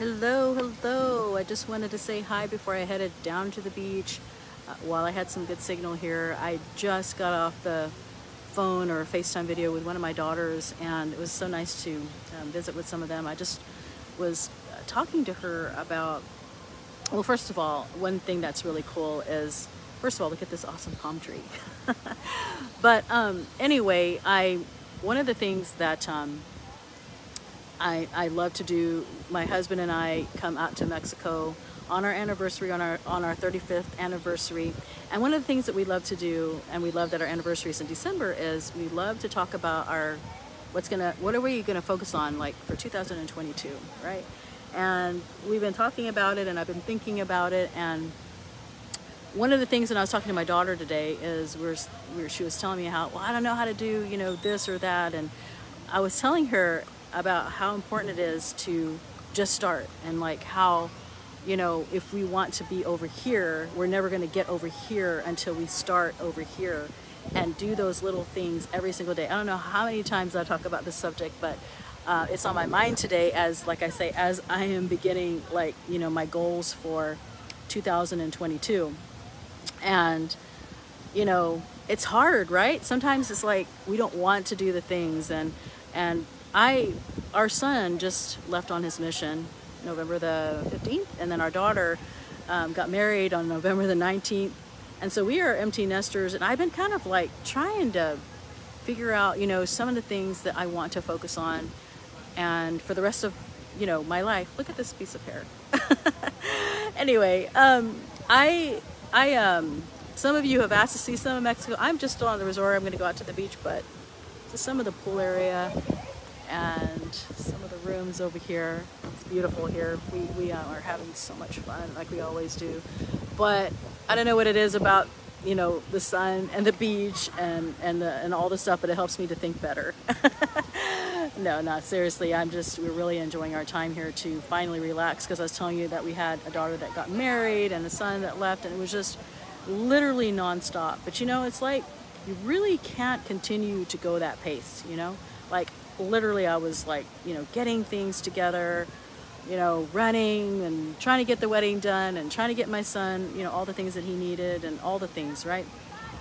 Hello. I just wanted to say hi before I headed down to the beach. While I had some good signal here, I just got off the phone or a FaceTime video with one of my daughters, and it was so nice to visit with some of them. I just was talking to her about, well, first of all, one thing that's really cool is, first of all, look at this awesome palm tree. But anyway, one of the things that I love to do, my husband and I come out to Mexico on our anniversary, on our 35th anniversary. And one of the things that we love to do, and we love that our anniversary is in December, is we love to talk about what are we gonna focus on, like, for 2022, right? And we've been talking about it, and I've been thinking about it. And one of the things that I was talking to my daughter today is she was telling me how, well, I don't know how to do, this or that. And I was telling her about how important it is to just start, and like how, if we want to be over here, we're never going to get over here until we start over here and do those little things every single day. I don't know how many times I talk about this subject, but it's on my mind today as, like I say, as I am beginning, my goals for 2022. And it's hard, right? Sometimes it's like we don't want to do the things, and our son just left on his mission November the 15th, and then our daughter got married on November the 19th. And so we are empty nesters, and I've been kind of like trying to figure out, some of the things that I want to focus on, and for the rest of, my life. Look at this piece of hair. Anyway, some of you have asked to see some of Mexico. I'm just still on the resort. I'm going to go out to the beach, but to some of the pool area and some of the rooms over here. It's beautiful here. We are having so much fun, like we always do. But I don't know what it is about, the sun and the beach and all the stuff, but it helps me to think better. No, not seriously. We're really enjoying our time here to finally relax, because I was telling you that we had a daughter that got married and a son that left, and it was just literally nonstop. But it's like you really can't continue to go that pace, like literally I was like, getting things together, running and trying to get the wedding done and trying to get my son, all the things that he needed and all the things, right?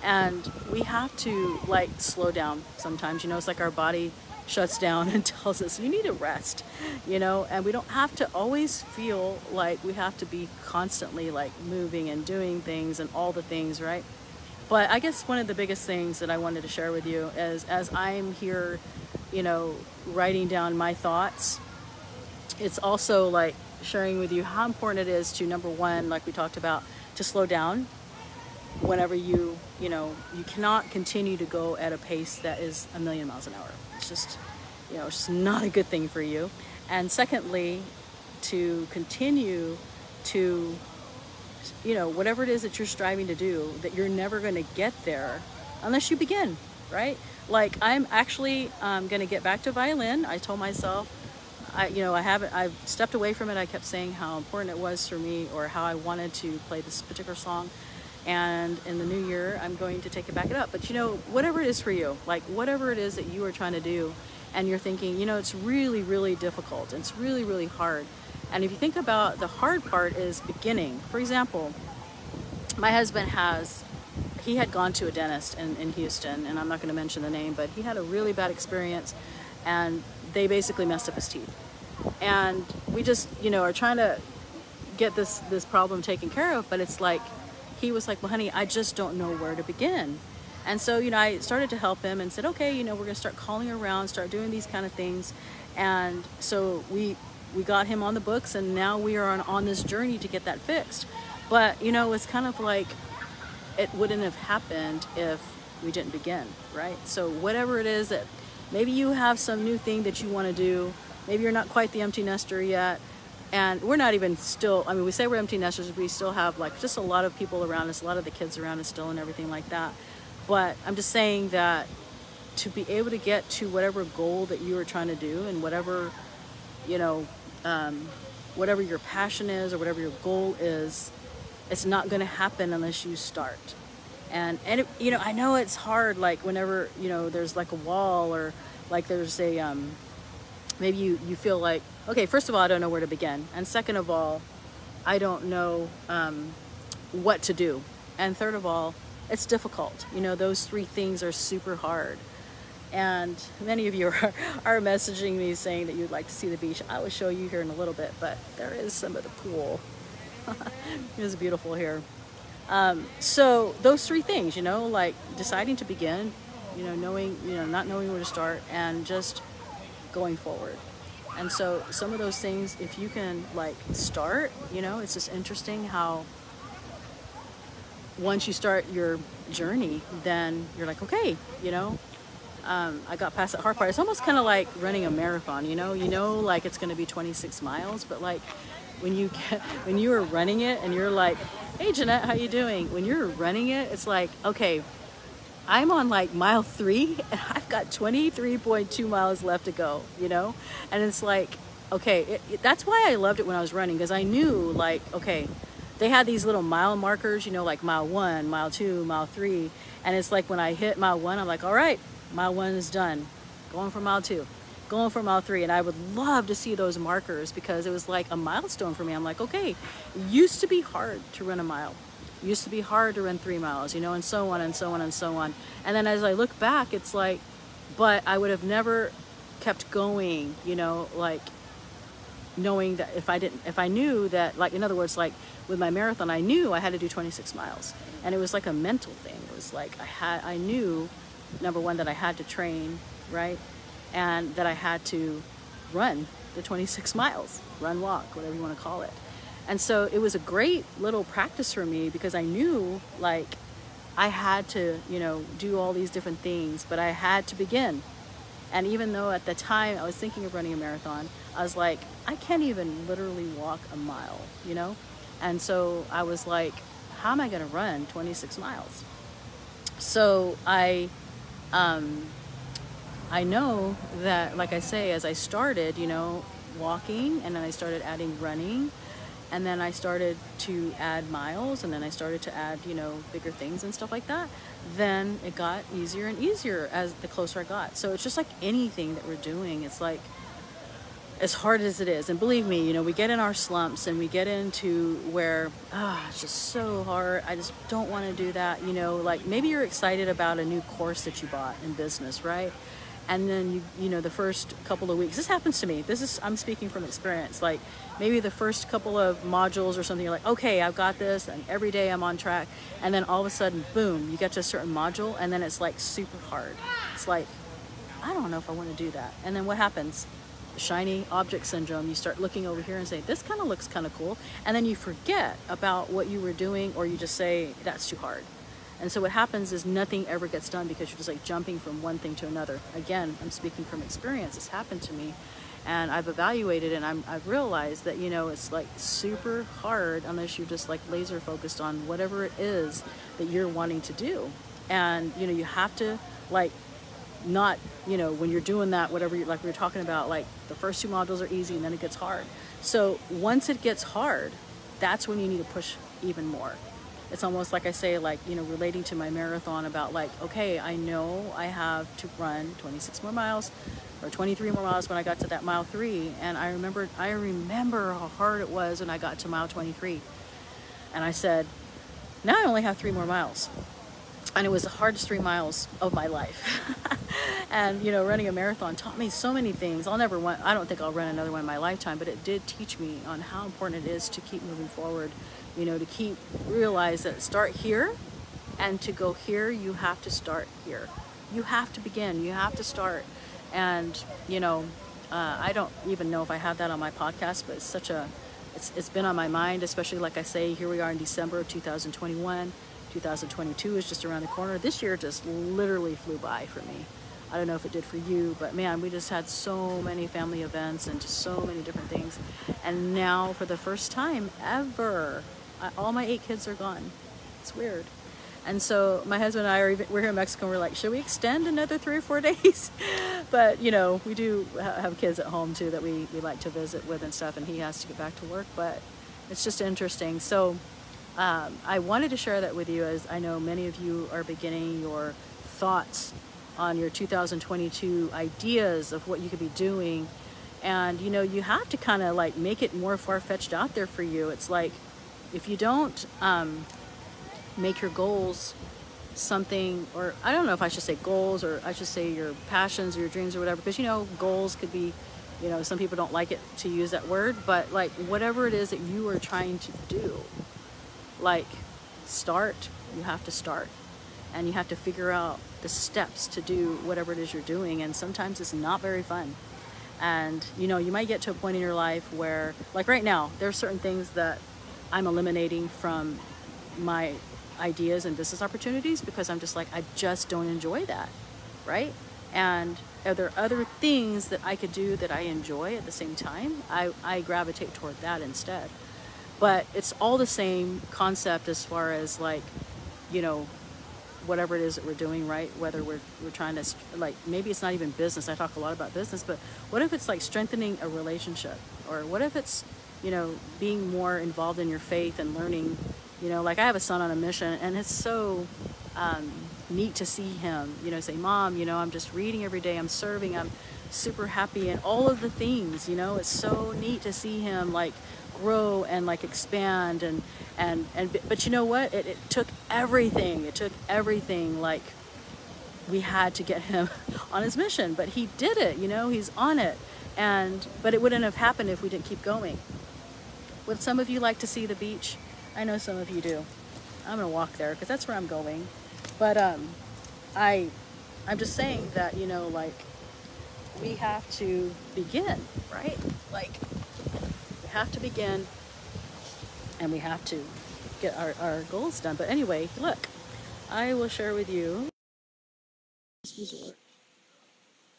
And we have to slow down sometimes, it's like our body shuts down and tells us you need to rest, and we don't have to always feel like we have to be constantly moving and doing things and all the things, right? But I guess one of the biggest things that I wanted to share with you is, as I'm here, writing down my thoughts, it's also sharing with you how important it is to, number one, like we talked about, to slow down whenever you cannot continue to go at a pace that is a million miles an hour. It's just, it's just not a good thing for you. And secondly, to continue to, whatever it is that you're striving to do, that you're never going to get there unless you begin, right? Like, I'm actually going to get back to violin. I told myself, I've stepped away from it. I kept saying how important it was for me, or how I wanted to play this particular song. And in the new year, I'm going to take it back up. But whatever it is for you, whatever it is that you are trying to do, and you're thinking, it's really, really difficult. It's really, really hard. And if you think about, the hard part is beginning. For example, my husband he had gone to a dentist in Houston, and I'm not going to mention the name, but he had a really bad experience, and they basically messed up his teeth. And we just, are trying to get this problem taken care of, but it's like, he was like, well, honey, I just don't know where to begin. And so, I started to help him and said, okay, we're going to start calling around, start doing these kind of things. And so we got him on the books, and now we are on this journey to get that fixed. But, it's kind of like, it wouldn't have happened if we didn't begin, right? So whatever it is that maybe you have some new thing that you want to do, maybe you're not quite the empty nester yet. And we're not even still, we say we're empty nesters, we still have just a lot of people around us, a lot of the kids around us still, and everything like that. But I'm just saying that to be able to get to whatever goal that you are trying to do, and whatever, whatever your passion is or whatever your goal is, it's not going to happen unless you start. And it, I know it's hard, whenever, there's a wall, or there's maybe you feel like, okay, first of all, I don't know where to begin. And second of all, I don't know what to do. And third of all, it's difficult. You know, those three things are super hard. And many of you are messaging me saying that you'd like to see the beach. I will show you here in a little bit, but there is some of the pool. It is beautiful here. So those three things, you know, like deciding to begin, you know, knowing, you know, not knowing where to start, and just going forward. And so some of those things, if you can like start, you know, it's just interesting how once you start your journey, then you're like, okay, you know, I got past that hard part. It's almost kind of like running a marathon, you know, like it's going to be 26 miles, but like when you are running it and you're like, hey Jeanette, how you doing? When you're running it, it's like, okay, I'm on like mile 3 and I've got 23.2 miles left to go, you know? And it's like, okay, that's why I loved it when I was running, because I knew like, okay, they had these little mile markers, you know, like mile 1, mile 2, mile 3. And it's like when I hit mile 1, I'm like, all right, mile 1 is done. Going for mile 2, going for mile 3. And I would love to see those markers because it was like a milestone for me. I'm like, okay, it used to be hard to run a mile. It used to be hard to run 3 miles, you know, and so on and so on and so on. And then as I look back, it's like, but I would have never kept going, you know, like knowing that if I knew that, like, in other words, like with my marathon, I knew I had to do 26 miles. And it was like a mental thing. It was like I knew, number one, that I had to train, right? And that I had to run the 26 miles, run, walk, whatever you want to call it. And so it was a great little practice for me because I knew like I had to, you know, do all these different things, but I had to begin. And even though at the time I was thinking of running a marathon, I was like, I can't even literally walk a mile, you know? And so I was like, how am I going to run 26 miles? So I know that, like I say, as I started, you know, walking, and then I started adding running, and then I started to add miles, and then I started to add, you know, bigger things and stuff like that, then it got easier and easier as the closer I got. So it's just like anything that we're doing. It's like, as hard as it is, and believe me, you know, we get in our slumps and we get into where, it's just so hard. I just don't want to do that. You know, like maybe you're excited about a new course that you bought in business, right? And then you know, the first couple of weeks, this happens to me. I'm speaking from experience. Like maybe the first couple of modules or something, you're like, okay, I've got this, and every day I'm on track. And then all of a sudden, boom, you get to a certain module, and then it's like super hard. It's like, I don't know if I want to do that. And then what happens? Shiny object syndrome. You start looking over here and say, this kind of looks kind of cool. And then you forget about what you were doing, or you just say, that's too hard. And so what happens is nothing ever gets done because you're just like jumping from one thing to another. Again, I'm speaking from experience. It's happened to me, and I've evaluated, and I've realized that, you know, it's like super hard unless you're just like laser focused on whatever it is that you're wanting to do. And, you know, you have to like not, you know, when you're doing that, whatever you, like we were talking about, like the first 2 modules are easy and then it gets hard. So once it gets hard, that's when you need to push even more. It's almost like I say, like, you know, relating to my marathon about like, okay, I know I have to run 26 more miles or 23 more miles when I got to that mile 3. And I remember how hard it was when I got to mile 23. And I said, now I only have 3 more miles. And it was the hardest 3 miles of my life. And, you know, running a marathon taught me so many things. I don't think I'll run another one in my lifetime, but it did teach me on how important it is to keep moving forward, you know, to realize that start here, and to go here, you have to start here. You have to begin, you have to start. And, you know, I don't even know if I have that on my podcast, but it's been on my mind, especially like I say, here we are in December of 2021. 2022 is just around the corner. This year just literally flew by for me. I don't know if it did for you, but man, we just had so many family events and just so many different things. And now for the first time ever, all my 8 kids are gone. It's weird. And so my husband and I we're here in Mexico, and we're like, should we extend another 3 or 4 days? But, you know, we do have kids at home too that we like to visit with and stuff, and he has to get back to work, but it's just interesting. So I wanted to share that with you, as I know many of you are beginning your thoughts on your 2022 ideas of what you could be doing. And you have to kind of like make it more far-fetched out there for you. It's like if you don't make your goals something, or I don't know if I should say goals, or I should say your passions or your dreams or whatever, because goals could be, some people don't like it to use that word, but like whatever it is that you are trying to do, like start. You have to start, and you have to figure out the steps to do whatever it is you're doing, and sometimes it's not very fun. And you might get to a point in your life where, like right now, there are certain things that I'm eliminating from my ideas and business opportunities because I'm just like, I just don't enjoy that, right? And are there other things that I could do that I enjoy at the same time? I gravitate toward that instead. But it's all the same concept as far as like, you know, whatever it is that we're doing, right? Whether we're trying to, like, maybe it's not even business. I talk a lot about business, but what if it's like strengthening a relationship? Or what if it's, being more involved in your faith and learning, like I have a son on a mission, and it's so neat to see him, say, Mom, I'm just reading every day, I'm serving, I'm super happy, and all of the things, it's so neat to see him like grow and like expand, but you know what, it took everything, like we had to get him on his mission, but he did it, he's on it. But it wouldn't have happened if we didn't keep going. Would some of you like to see the beach? I know some of you do. I'm gonna walk there because that's where I'm going. But I I'm just saying that, like we have to begin, right? Like we have to begin, and we have to get our goals done. But anyway, look, I will share with you this resort.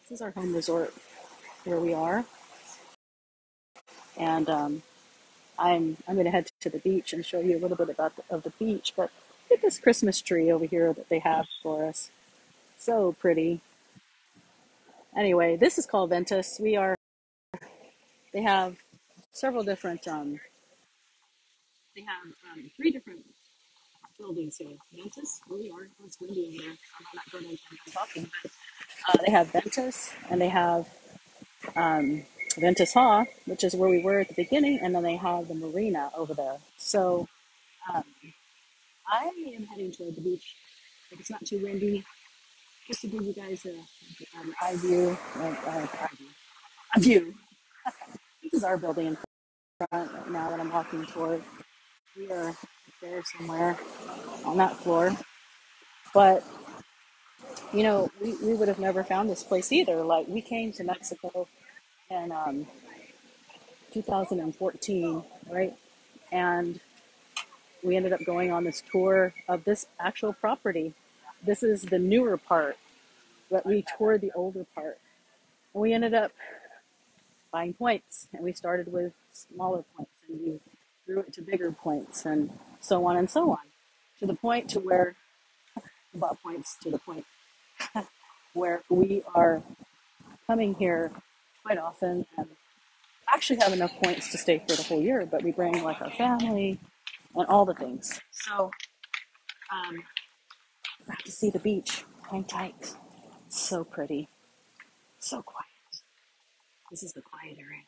This is our home resort where we are, and I'm going to head to the beach and show you a little bit of the beach. But look at this Christmas tree over here that they have for us. So pretty. Anyway, this is called Ventus. They have several different, they have three different buildings here. Ventus, where we are, it's windy in here. I'm not going to I'm talking, but they have Ventus, and they have Ventus Hall, which is where we were at the beginning, and then they have the marina over there. So um, I am heading toward the beach if it's not too windy, just to give you guys an eye view, a view. This is our building in front right now that I'm walking toward. We are there somewhere on that floor. But, we would have never found this place either. Like, we came to Mexico in 2014, right? And we ended up going on this tour of this actual property. This is the newer part, but we toured the older part. And we ended up buying points, and we started with smaller points, and we grew it to bigger points, and so on and so on, to the point to where we bought points to the point where we are coming here quite often and actually have enough points to stay for the whole year, but we bring like our family and all the things. So got to see the beach. Hang tight. So pretty. So quiet. This is the quiet area.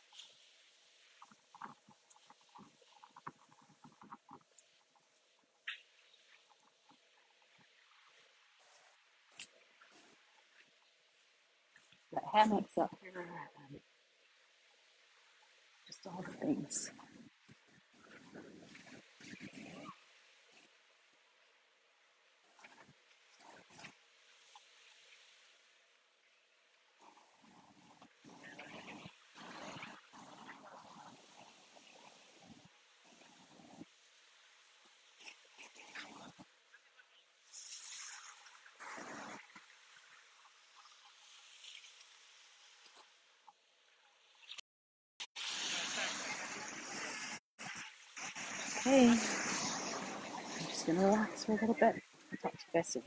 Got hammocks up here and just all the things. Okay, I'm just gonna relax for a little bit and talk to you guys soon.